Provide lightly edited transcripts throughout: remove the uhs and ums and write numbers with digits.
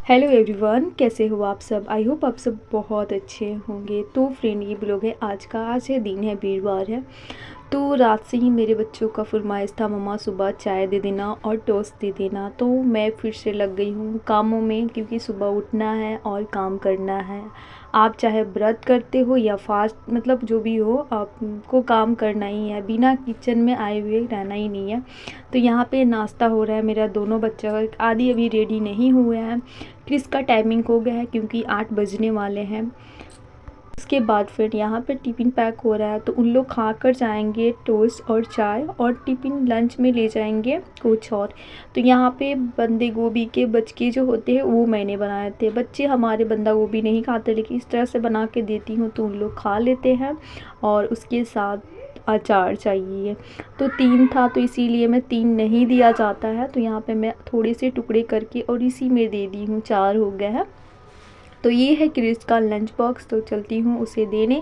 Hello everyone, कैसे हो आप सब। आई होप आप सब बहुत अच्छे होंगे। तो फ्रेंड, ये ब्लॉग है आज का। आज है दिन है, वीरवार है। तो रात से ही मेरे बच्चों का फरमाइश था, मम्मा सुबह चाय दे देना और टोस्ट दे देना। तो मैं फिर से लग गई हूँ कामों में, क्योंकि सुबह उठना है और काम करना है। आप चाहे व्रत करते हो या फास्ट, मतलब जो भी हो, आपको काम करना ही है। बिना किचन में आए हुए रहना ही नहीं है। तो यहाँ पे नाश्ता हो रहा है मेरा। दोनों बच्चा आदि अभी रेडी नहीं हुए हैं। क्रिस का टाइमिंग हो गया है, क्योंकि 8 बजने वाले हैं। उसके बाद फिर यहाँ पे टिफ़िन पैक हो रहा है, तो उन लोग खा कर जाएंगे टोस्ट और चाय, और टिफ़िन लंच में ले जाएंगे कुछ और। तो यहाँ पे बंदे गोभी के बचके जो होते हैं वो मैंने बनाए थे। बच्चे हमारे बंदा गोभी नहीं खाते, लेकिन इस तरह से बना के देती हूँ तो उन लोग खा लेते हैं। और उसके साथ अचार चाहिए। तो 3 था, तो इसीलिए मैं 3 नहीं दिया जाता है, तो यहाँ पे मैं थोड़े से टुकड़े करके और इसी में दे दी हूँ। 4 हो गया है। तो ये है क्रिस का लंच बॉक्स। तो चलती हूँ उसे देने।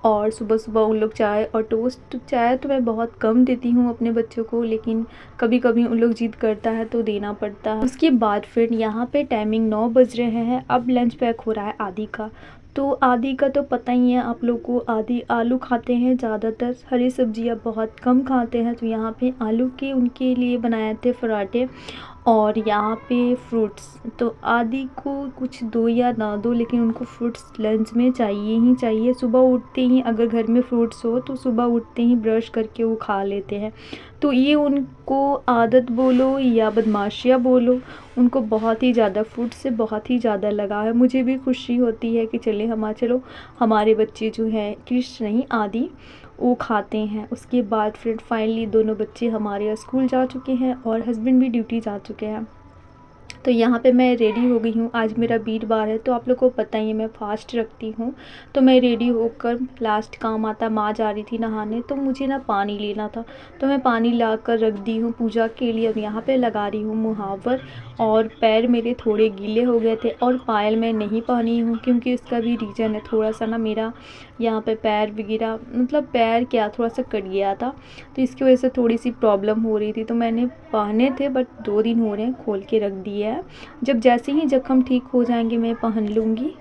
और सुबह सुबह उन लोग चाय और टोस्ट, चाय तो मैं बहुत कम देती हूँ अपने बच्चों को, लेकिन कभी कभी उन लोग जिद करता है तो देना पड़ता है। उसके बाद फिर यहाँ पे टाइमिंग 9 बज रहे हैं। अब लंच पैक हो रहा है आदि का। तो आदि का तो पता ही है आप लोग को, आदि आलू खाते हैं ज़्यादातर, हरी सब्जियाँ बहुत कम खाते हैं। तो यहाँ पे आलू के उनके लिए बनाए थे पराठे, और यहाँ पे फ्रूट्स। तो आदि को कुछ दो या ना दो, लेकिन उनको फ्रूट्स लंच में चाहिए ही चाहिए। सुबह उठते ही अगर घर में फ्रूट्स हो तो सुबह उठते ही ब्रश करके वो खा लेते हैं। तो ये उनको आदत बोलो या बदमाशियाँ बोलो, उनको बहुत ही ज़्यादा फ्रूट से बहुत ही ज़्यादा लगाव है। मुझे भी खुशी होती है कि चलो हमारे बच्चे जो हैं, कृष्ण नहीं आदि, वो खाते हैं। उसके बाद फिर फाइनली दोनों बच्चे हमारे स्कूल जा चुके हैं और हस्बैंड भी ड्यूटी जा चुके हैं। तो यहाँ पे मैं रेडी हो गई हूँ। आज मेरा वीरवार है, तो आप लोग को पता ही है मैं फास्ट रखती हूँ। तो मैं रेडी होकर, लास्ट काम आता, माँ जा रही थी नहाने, तो मुझे ना पानी लेना था। तो मैं पानी ला कर रख दी हूँ पूजा के लिए। और यहाँ पे लगा रही हूँ मुहावर। और पैर मेरे थोड़े गीले हो गए थे, और पायल मैं नहीं पहनी हूँ, क्योंकि इसका भी रीज़न है। थोड़ा सा ना मेरा यहाँ पे पैर वगैरह, मतलब पैर क्या, थोड़ा सा कट गया था, तो इसकी वजह से थोड़ी सी प्रॉब्लम हो रही थी। तो मैंने पहने थे, बट 2 दिन हो रहे हैं, खोल के रख दिए है। जब जैसे ही जख्म ठीक हो जाएंगे मैं पहन लूँगी।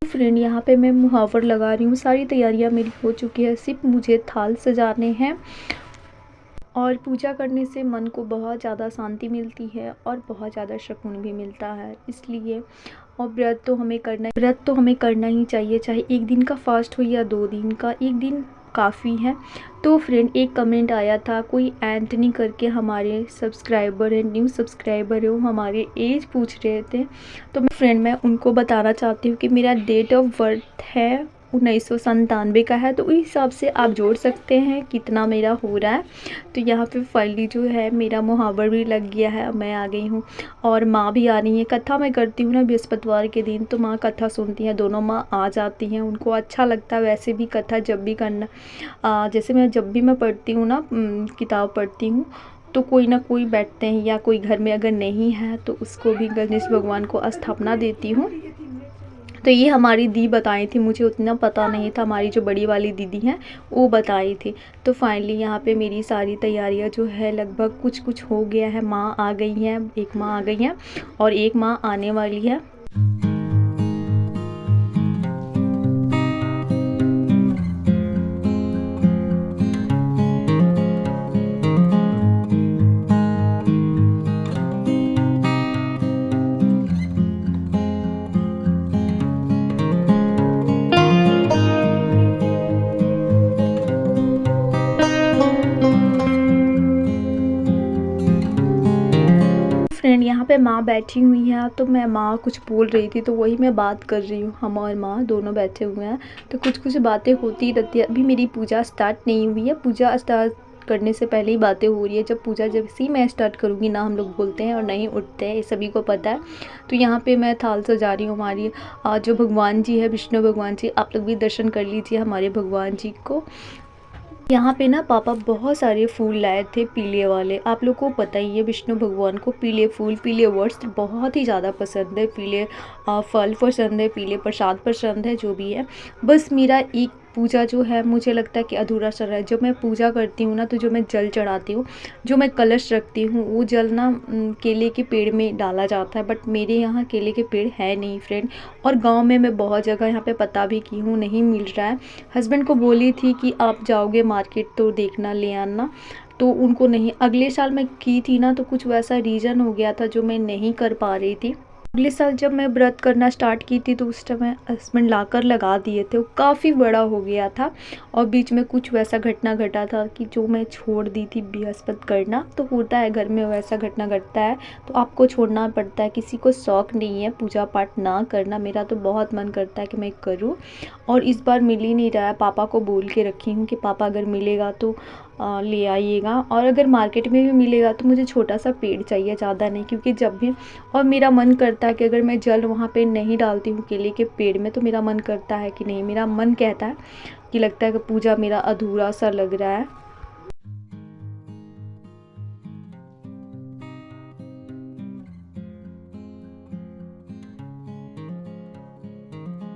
फ्रेंड, यहाँ पे मैं मुहावर लगा रही हूँ। सारी तैयारियाँ मेरी हो चुकी है, सिर्फ मुझे थाल सजाने हैं। और पूजा करने से मन को बहुत ज़्यादा शांति मिलती है और बहुत ज़्यादा सुकून भी मिलता है, इसलिए। और व्रत तो हमें करना ही चाहिए, चाहे 1 दिन का फास्ट हो या 2 दिन का, 1 दिन काफ़ी है। तो फ्रेंड, एक कमेंट आया था, कोई एंटनी करके हमारे सब्सक्राइबर है, न्यू सब्सक्राइबर है, वो हमारे एज पूछ रहे थे। तो मैं उनको बताना चाहती हूँ कि मेरा डेट ऑफ बर्थ है 1997 का है। तो उस हिसाब से आप जोड़ सकते हैं कितना मेरा हो रहा है। तो यहाँ पे फाइनली जो है मेरा मुहावर भी लग गया है, मैं आ गई हूँ। और माँ भी आ रही है। कथा मैं करती हूँ ना बृहस्पतिवार के दिन, तो माँ कथा सुनती हैं, दोनों माँ आ जाती हैं, उनको अच्छा लगता है। वैसे भी कथा जब भी करना, जैसे जब भी मैं पढ़ती हूँ ना, किताब पढ़ती हूँ, तो कोई ना कोई बैठते हैं, या कोई घर में अगर नहीं है तो उसको भी गणेश भगवान को स्थापना देती हूँ। तो ये हमारी दी बताई थी, मुझे उतना पता नहीं था, हमारी जो बड़ी वाली दीदी हैं वो बताई थी। तो फाइनली यहाँ पे मेरी सारी तैयारियाँ जो है लगभग कुछ कुछ हो गया है। माँ आ गई हैं, एक माँ आ गई हैं और एक माँ आने वाली है। फ्रेंड, यहाँ पे पे माँ बैठी हुई हैं, तो मैं माँ कुछ बोल रही थी तो वही मैं बात कर रही हूँ। हम और माँ दोनों बैठे हुए हैं तो कुछ कुछ बातें होती रहती है। अभी मेरी पूजा स्टार्ट नहीं हुई है, पूजा स्टार्ट करने से पहले ही बातें हो रही है। जब से मैं स्टार्ट करूँगी ना हम लोग बोलते हैं और नहीं उठते हैं, ये सभी को पता है। तो यहाँ पे मैं थाल सजा रही हूँ। हमारी जो भगवान जी है, विष्णु भगवान जी, आप लोग भी दर्शन कर लीजिए हमारे भगवान जी को। यहाँ पे ना पापा बहुत सारे फूल लाए थे पीले वाले। आप लोग को पता ही है विष्णु भगवान को पीले फूल, पीले वस्त्र बहुत ही ज़्यादा पसंद है, पीले फल पसंद है, पीले प्रसाद पसंद है, जो भी है। बस मेरा एक पूजा जो है मुझे लगता है कि अधूरा सा रहा है। जब मैं पूजा करती हूँ ना, तो जो मैं जल चढ़ाती हूँ, जो मैं कलश रखती हूँ, वो जल ना केले के पेड़ में डाला जाता है। बट मेरे यहाँ केले के पेड़ है नहीं फ्रेंड, और गांव में मैं बहुत जगह यहाँ पे पता भी की हूँ, नहीं मिल रहा है। हस्बैंड को बोली थी कि आप जाओगे मार्केट तो देखना ले आना, तो उनको नहीं। अगले साल मैं की थी ना, तो कुछ वैसा रीज़न हो गया था जो मैं नहीं कर पा रही थी। अगले साल जब मैं व्रत करना स्टार्ट की थी तो उस समय हस्बैंड लाकर लगा दिए थे, वो काफ़ी बड़ा हो गया था। और बीच में कुछ वैसा घटना घटा था कि जो मैं छोड़ दी थी बृहस्पति करना। तो होता है घर में, वैसा घटना घटता है तो आपको छोड़ना पड़ता है। किसी को शौक़ नहीं है पूजा पाठ ना करना, मेरा तो बहुत मन करता है कि मैं करूँ, और इस बार मिल ही नहीं रहा है। पापा को बोल के रखी हूँ कि पापा अगर मिलेगा तो ले आइएगा, और अगर मार्केट में भी मिलेगा तो मुझे छोटा सा पेड़ चाहिए, ज़्यादा नहीं। क्योंकि जब भी, और मेरा मन करता है कि अगर मैं जल वहाँ पे नहीं डालती हूँ केले के पेड़ में, तो मेरा मन करता है कि नहीं, मेरा मन कहता है कि लगता है कि पूजा मेरा अधूरा सा लग रहा है।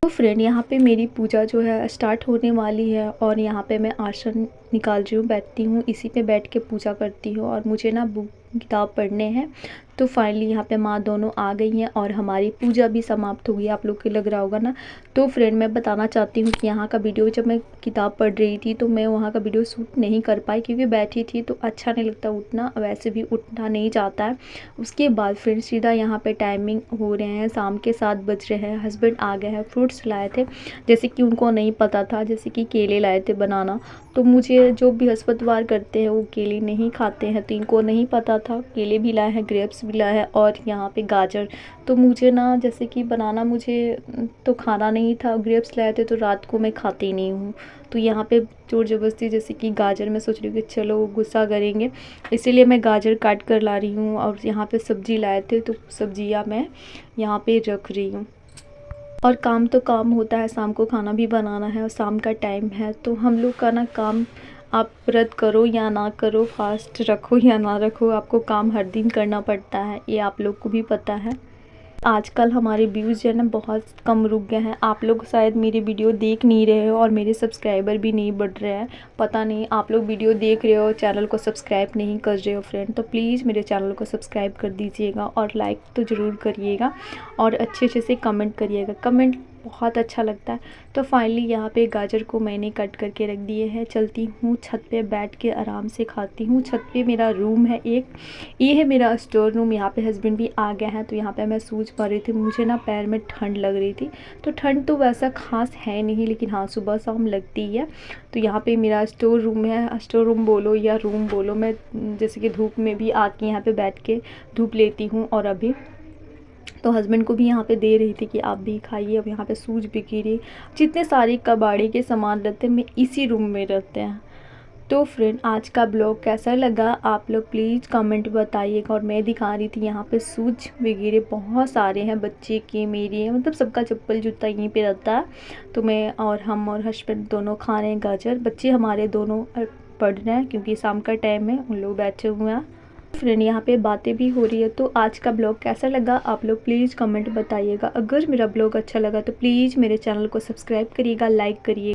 तो फ्रेंड, यहाँ पे मेरी पूजा जो है स्टार्ट होने वाली है, और यहाँ पे मैं आसन निकाल रही हूँ, बैठती हूँ, इसी पे बैठ के पूजा करती हूँ। और मुझे ना बुक किताब पढ़ने हैं। तो फाइनली यहाँ पे माँ दोनों आ गई हैं और हमारी पूजा भी समाप्त हो गई। आप लोग को लग रहा होगा ना। तो फ्रेंड, मैं बताना चाहती हूँ कि यहाँ का वीडियो, जब मैं किताब पढ़ रही थी तो मैं वहाँ का वीडियो शूट नहीं कर पाई, क्योंकि बैठी थी तो अच्छा नहीं लगता उठना, वैसे भी उठना नहीं चाहता है। उसके बाद फ्रेंड सीधा यहाँ पे टाइमिंग हो रहे हैं, शाम के 7 बज रहे हैं। हस्बैंड आ गए हैं, फ्रूट्स लाए थे, जैसे कि उनको नहीं पता था, जैसे कि केले लाए थे बनाना। तो मुझे जो बृहस्पतिवार करते हैं वो केले नहीं खाते हैं, तो इनको नहीं पता था। केले भी लाए हैं, ग्रेप्स भी लाए हैं, और यहाँ पे गाजर। तो मुझे ना जैसे कि बनाना मुझे तो खाना नहीं था, ग्रेप्स लाए थे तो रात को मैं खाती नहीं हूँ। तो यहाँ पे जोर ज़बरदस्ती, जैसे कि गाजर मैं सोच रही हूँ कि चलो वो गुस्सा करेंगे, इसीलिए मैं गाजर काट कर ला रही हूँ। और यहाँ पे सब्ज़ी लाए थे तो सब्जियाँ मैं यहाँ पे रख रही हूँ। और काम तो काम होता है, शाम को खाना भी बनाना है और शाम का टाइम है, तो हम लोग का ना काम, आप व्रत करो या ना करो, फास्ट रखो या ना रखो, आपको काम हर दिन करना पड़ता है, ये आप लोग को भी पता है। आजकल हमारे व्यूज़ जो है ना बहुत कम रुक गए हैं। आप लोग शायद मेरी वीडियो देख नहीं रहे हो, और मेरे सब्सक्राइबर भी नहीं बढ़ रहे हैं। पता नहीं, आप लोग वीडियो देख रहे हो, चैनल को सब्सक्राइब नहीं कर रहे हो फ्रेंड। तो प्लीज़ मेरे चैनल को सब्सक्राइब कर दीजिएगा, और लाइक तो ज़रूर करिएगा, और अच्छे अच्छे से कमेंट करिएगा। कमेंट बहुत अच्छा लगता है। तो फाइनली यहाँ पे गाजर को मैंने कट करके रख दिए हैं। चलती हूँ छत पे, बैठ के आराम से खाती हूँ। छत पे मेरा रूम है एक, ये है मेरा स्टोर रूम। यहाँ पे हस्बैंड भी आ गए हैं, तो यहाँ पे मैं सूझ पा रही थी। मुझे ना पैर में ठंड लग रही थी, तो ठंड तो वैसा खास है नहीं, लेकिन हाँ सुबह शाम लगती है। तो यहाँ पे मेरा स्टोर रूम है, स्टोर रूम बोलो या रूम बोलो। मैं जैसे कि धूप में भी आके यहाँ पे बैठ के धूप लेती हूँ। और अभी तो हस्बैंड को भी यहाँ पे दे रही थी कि आप भी खाइए। अब यहाँ पे सूज भी गिरी, जितने सारे कबाड़ी के सामान रहते हैं मैं इसी रूम में रहते हैं। तो फ्रेंड, आज का ब्लॉग कैसा लगा आप लोग प्लीज़ कमेंट बताइएगा। और मैं दिखा रही थी यहाँ पे शूज वगैरह बहुत सारे हैं, बच्चे के, मेरे, मतलब सबका चप्पल जूता यहीं पे रहता है। तो मैं और हम और हस्बैंड दोनों खा रहे हैं गाजर। बच्चे हमारे दोनों पढ़ रहे हैं, क्योंकि शाम का टाइम है, उन लोग बैठे हुए हैं। फ्रेंड, यहाँ पे बातें भी हो रही है। तो आज का ब्लॉग कैसा लगा आप लोग प्लीज़ कमेंट बताइएगा। अगर मेरा ब्लॉग अच्छा लगा तो प्लीज़ मेरे चैनल को सब्सक्राइब करिएगा, लाइक करिए।